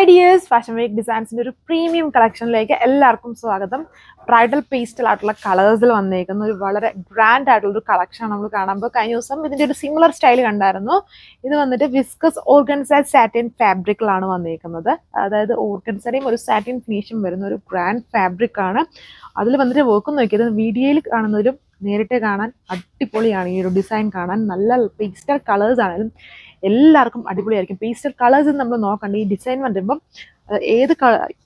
Ideas fashion week ഡിസൈൻസിൻ്റെ ഒരു premium കളക്ഷനിലേക്ക് എല്ലാവർക്കും സ്വാഗതം. ബ്രൈഡൽ പേസ്റ്റൽ ആയിട്ടുള്ള കളേഴ്സിൽ വന്നേക്കുന്ന ഒരു വളരെ ഗ്രാൻഡ് ആയിട്ടുള്ളൊരു കളക്ഷനാണ് നമ്മൾ കാണുമ്പോൾ. കഴിഞ്ഞ ദിവസം ഇതിൻ്റെ ഒരു സിമിലർ സ്റ്റൈൽ കണ്ടായിരുന്നു. ഇത് വന്നിട്ട് വിസ്കസ് ഓർഗൻസ സാറ്റിൻ ഫാബ്രിക്കിലാണ് വന്നേക്കുന്നത്. അതായത് ഓർഗൻസയുടെയും ഒരു സാറ്റിൻ ഫിനിഷും വരുന്ന ഒരു ഗ്രാൻഡ് ഫാബ്രിക് ആണ്. അതിൽ വന്നിട്ട് വർക്ക് നോക്കിയത് വീഡിയോയിൽ കാണുന്നതിലും നേരിട്ട് കാണാൻ അടിപൊളിയാണ്. ഈ ഒരു ഡിസൈൻ കാണാൻ നല്ല പേസ്റ്റൽ കളേഴ്സ് ആണെങ്കിലും എല്ലാവർക്കും അടിപൊളിയായിരിക്കും. പേസ്റ്റൽ കളേഴ്സ് നമ്മൾ നോക്കണ്ട. ഈ ഡിസൈൻ വരുമ്പം ഏത്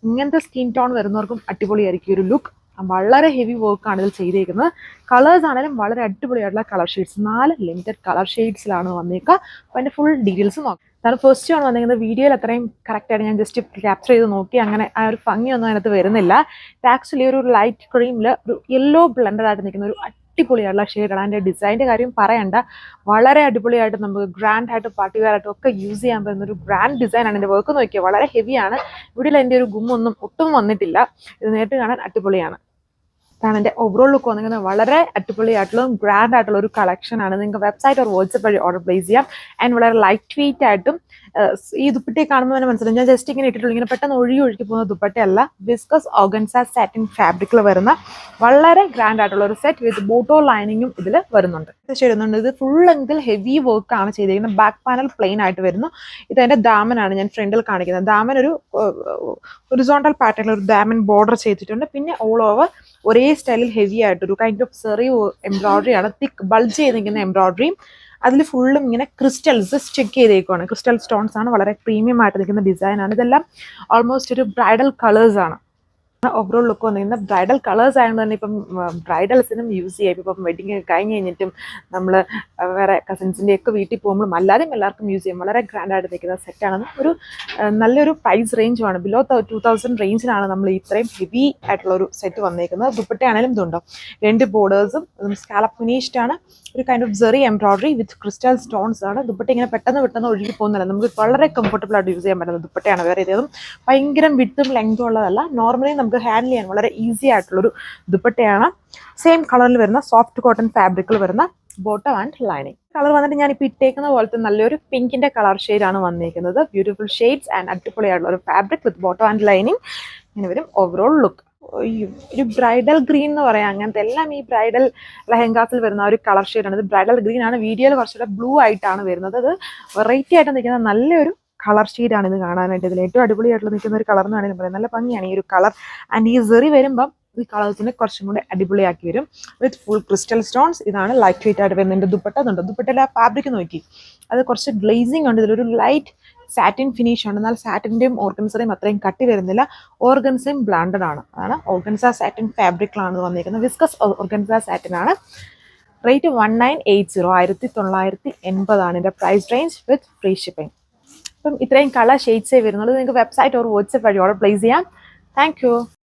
ഇങ്ങനത്തെ സ്കിൻ ടോൺ വരുന്നവർക്കും അടിപൊളിയായിരിക്കും ഒരു ലുക്ക്. വളരെ ഹെവി വർക്കാണ് ഇതിൽ ചെയ്തേക്കുന്നത്. കളേഴ്സ് ആണെങ്കിലും വളരെ അടിപൊളിയായിട്ടുള്ള കളർ ഷെയ്ഡ്സ്, 4 ലിമിറ്റഡ് കളർ ഷെയ്ഡ്സിലാണ് വന്നേക്കുക. അപ്പോൾ അതിൻ്റെ ഫുൾ ഡീറ്റെയിൽസ് നോക്കാം. കാരണം ഫസ്റ്റ് ആണ് വന്നിരിക്കുന്നത്. വീഡിയോയിൽ അത്രയും കറക്റ്റായിട്ട് ഞാൻ ജസ്റ്റ് ക്യാപ്ചർ ചെയ്ത് നോക്കി, അങ്ങനെ ആ ഒരു ഭംഗിയൊന്നും അതിനകത്ത് വരുന്നില്ല. ആക്ച്വലി ഒരു ലൈറ്റ് ക്രീമിൽ ഒരു യെല്ലോ ബ്ലെൻഡഡ് ആയിട്ട് നിൽക്കുന്ന ഒരു അടിപൊളിയായിട്ടുള്ള ഷെയ്ഡാണ്. അതിൻ്റെ ഡിസൈൻ്റെ കാര്യം പറയണ്ട, വളരെ അടിപൊളിയായിട്ട് നമുക്ക് ഗ്രാൻഡ് ആയിട്ട് പാർട്ടി വെയർ ആയിട്ടും ഒക്കെ യൂസ് ചെയ്യാൻ പറ്റുന്ന ഒരു ഗ്രാൻഡ് ഡിസൈനാണ്. എൻ്റെ വർക്ക് നോക്കിയാൽ വളരെ ഹെവിയാണ്. ഇവിടെ എൻ്റെ ഒരു ഗുമ്മൊന്നും ഒട്ടും വന്നിട്ടില്ല. ഇത് നേരിട്ട് കാണാൻ അടിപൊളിയാണ്. അതാണ് എൻ്റെ ഓവറോൾ ലുക്ക് വന്നിരിക്കുന്നത്. വളരെ അടിപൊളിയായിട്ടുള്ള ഗ്രാൻഡ് ആയിട്ടുള്ള ഒരു കളക്ഷനാണ്. നിങ്ങൾക്ക് വെബ്സൈറ്റ് ഓർ വാട്സപ്പ് വഴി ഓർഡർ പ്ലേസ് ചെയ്യാം. ആൻഡ് വളരെ ലൈറ്റ് വെയിറ്റ് ആയിട്ടും ഈ ദുപ്പട്ടയെ കാണുമ്പോൾ തന്നെ മനസ്സിലായി. ഞാൻ ജസ്റ്റ് ഇങ്ങനെ ഇട്ടിട്ടുള്ളൂ. ഇങ്ങനെ പെട്ടെന്ന് ഒഴുകി പോകുന്ന ദുപ്പട്ടയല്ല. വിസ്കസ് ഓർഗൻസ സാറ്റിൻ ഫാബ്രിക്കിൽ വരുന്ന വളരെ ഗ്രാൻഡ് ആയിട്ടുള്ള ഒരു സെറ്റ് വിത്ത് ബോട്ടോ ലൈനിങ്ങും ഇതിൽ വരുന്നുണ്ട്. ഇത് ഫുൾ ലെങ്തിൽ ഹെവി വർക്ക് ആണ് ചെയ്തിരിക്കുന്നത്. ബാക്ക് പാനൽ പ്ലെയിൻ ആയിട്ട് വരുന്നു. ഇതെൻ്റെ ദാമനാണ് ഞാൻ ഫ്രണ്ടിൽ കാണിക്കുന്നത്. ദാമൻ ഒരു ഹൊറിസോണ്ടൽ പാറ്റേണിൽ ഒരു ദാമൻ ബോർഡർ ചെയ്തിട്ടുണ്ട്. പിന്നെ ഓൾ ഓവർ ഒരേ സ്റ്റൈലിൽ ഹെവി ആയിട്ടൊരു കൈൻഡ് ഓഫ് സെറി എംബ്രോയിഡറി ആണ്. തിക്ക് ബൾജ് ചെയ്ത് നിൽക്കുന്ന എംബ്രോയിഡറിയും അതിൽ ഫുള്ളും ഇങ്ങനെ ക്രിസ്റ്റൽസ് ചെക്ക് ചെയ്തേക്കുവാണ്. ക്രിസ്റ്റൽ സ്റ്റോൺസ് ആണ്. വളരെ പ്രീമിയം ആയിട്ട് നിൽക്കുന്ന ഡിസൈനാണ്. ഇതെല്ലാം ഓൾമോസ്റ്റ് ഒരു ബ്രൈഡൽ കളേഴ്സ് ആണ്. ഓവറോൾ ലുക്ക് വന്നിരിക്കുന്ന ബ്രൈഡൽ കളേഴ്സ് ആയതുകൊണ്ട് തന്നെ ഇപ്പം ബ്രൈഡൽസിനും യൂസ് ചെയ്യാം. ഇപ്പം വെഡിങ് കഴിഞ്ഞ് കഴിഞ്ഞിട്ടും നമ്മൾ വേറെ കസിൻസിൻ്റെ ഒക്കെ വീട്ടിൽ പോകുമ്പോഴും അല്ലാതെയും എല്ലാവർക്കും യൂസ് ചെയ്യും. വളരെ ഗ്രാൻഡ് ആയിട്ട് നിൽക്കുന്ന സെറ്റാണ്. ഒരു നല്ലൊരു പ്രൈസ് റേഞ്ചുമാണ്. ബിലോ 2000 റേഞ്ചിലാണ് നമ്മൾ ഇത്രയും ഹെവി ആയിട്ടുള്ള ഒരു സെറ്റ് വന്നേക്കുന്നത്. ദുപ്പട്ടയാണെങ്കിലും ഇതുണ്ടോ 2 ബോർഡേഴ്സും സ്കാലപ്പ് ഫിനിഷ്ഡ് ആണ്. ഒരു kind of zari embroidery with crystal stones ആണ്. ദുപ്പട്ട ഇങ്ങനെ പെട്ടെന്ന് ഒഴുകി പോകുന്നില്ല. നമുക്ക് വളരെ കംഫർട്ടബിൾ ആയിട്ട് യൂസ് ചെയ്യാൻ പറ്റുന്ന ദുപ്പട്ടയാണ്. വേറെ ഏതും ഭയങ്കര വിട്ടും ലെങ്തും ഉള്ളതല്ല. നോർമലി നമുക്ക് ഹാൻഡിൽ ചെയ്യാൻ വളരെ ഈസി ആയിട്ടുള്ളൊരു ദുപ്പട്ടയാണ്. സെയിം കളറിൽ വരുന്ന സോഫ്റ്റ് കോട്ടൺ ഫാബ്രിക്കിൽ വരുന്ന ബോട്ടം ആൻഡ് ലൈനിങ്. കളർ വന്നിട്ട് ഞാനിപ്പോൾ ഇട്ടേക്കുന്ന പോലത്തെ നല്ലൊരു പിങ്കിന്റെ കളർ ഷെയ്ഡാണ് വന്നിരിക്കുന്നത്. ബ്യൂട്ടിഫുൾ ഷെയ്ഡ്സ് ആൻഡ് അടിപൊളിയായിട്ടുള്ള ഒരു fabric with bottom and lining. ഇങ്ങനെ വരും ഓവറോൾ ലുക്ക്. ഒരു ബ്രൈഡൽ ഗ്രീൻ എന്ന് പറയാം. അങ്ങനത്തെ എല്ലാം ഈ ബ്രൈഡൽ ലെഹങ്കാസിൽ വരുന്ന ഒരു കളർ ഷെയ്ഡാണ്. ഇത് ബ്രൈഡൽ ഗ്രീൻ ആണ്. വീഡിയോയിൽ കുറച്ചുകൂടെ ബ്ലൂ ആയിട്ടാണ് വരുന്നത്. അത് വെറൈറ്റി ആയിട്ട് നിൽക്കുന്ന നല്ലൊരു കളർ ഷെയ്ഡാണ് ഇത് കാണാനായിട്ട്. ഇതിൽ ഏറ്റവും അടിപൊളിയായിട്ടുള്ള നിൽക്കുന്ന ഒരു കളർ എന്ന് വേണമെങ്കിൽ പറയാം. നല്ല ഭംഗിയാണ് ഈ ഒരു കളർ. ആൻഡ് ഈ സെറി വരുമ്പം ഈ കളേഴ്സിനെ കുറച്ചും കൂടെ അടിപൊളിയാക്കി വരും വിത്ത് ഫുൾ ക്രിസ്റ്റൽ സ്റ്റോൺസ്. ഇതാണ് ലൈറ്റ് വെയിറ്റ് ആയിട്ട് വരുന്നത്. ദുപ്പട്ട ഉണ്ട്. ദുപ്പട്ടയിലെ ആ ഫാബ്രിക് നോക്കി, അത് കുറച്ച് ഗ്ലേസിങ് ഉണ്ട്. ഇതിലൊരു ലൈറ്റ് സാറ്റിൻ ഫിനിഷ് ഉണ്ട്. എന്നാൽ സാറ്റിൻ്റെയും ഓർഗൻസയും അത്രയും കട്ടി വരുന്നില്ല. ഓർഗൻസയും ബ്ലാൻഡഡ് ആണ്. അതാണ് ഓർഗൻസ സാറ്റിൻ ഫാബ്രിക്കിലാണ് വന്നിരിക്കുന്നത്. വിസ്കസ് ഓർഗൻസ സാറ്റിൻ ആണ്. റേറ്റ് 1980, 1980 ആണ് ഇതിൻ്റെ price range with free shipping. അപ്പം ഇത്രയും കളർ ഷെയ്ഡ്സേ വരുന്നുള്ളൂ. നിങ്ങൾക്ക് വെബ്സൈറ്റ് ഓർ വാട്സപ്പ് വഴി ഓർഡർ പ്ലേസ് ചെയ്യാം. Thank U.